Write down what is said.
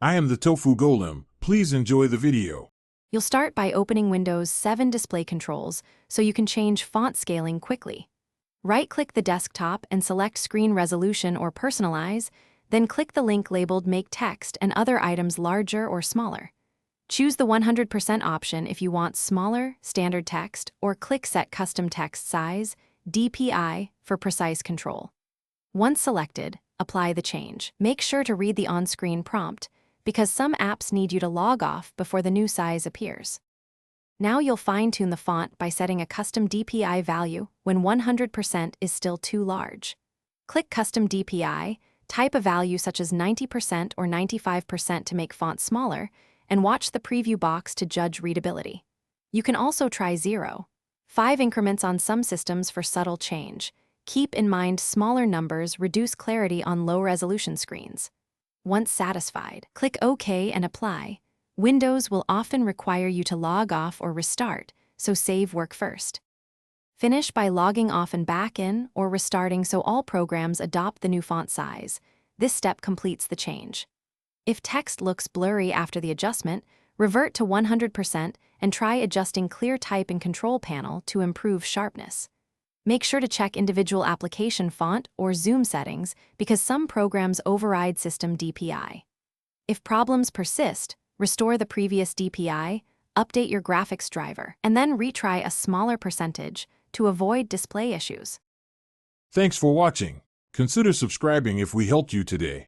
I am the Tofu Golem. Please enjoy the video. You'll start by opening Windows 7 display controls so you can change font scaling quickly. Right-click the desktop and select Screen Resolution or Personalize, then click the link labeled Make Text and other items larger or smaller. Choose the 100% option if you want smaller, standard text, or click Set Custom Text Size, DPI, for precise control. Once selected, apply the change. Make sure to read the on-screen prompt, because some apps need you to log off before the new size appears. Now you'll fine-tune the font by setting a custom DPI value when 100% is still too large. Click Custom DPI, type a value such as 90% or 95% to make font smaller, and watch the preview box to judge readability. You can also try 0.5 increments on some systems for subtle change. Keep in mind smaller numbers reduce clarity on low-resolution screens. Once satisfied, click OK and apply. Windows will often require you to log off or restart, so save work first. Finish by logging off and back in or restarting so all programs adopt the new font size. This step completes the change. If text looks blurry after the adjustment, revert to 100% and try adjusting Clear Type in Control Panel to improve sharpness. Make sure to check individual application font or zoom settings because some programs override system DPI. If problems persist, restore the previous DPI, update your graphics driver, and then retry a smaller percentage to avoid display issues. Thanks for watching. Consider subscribing if we helped you today.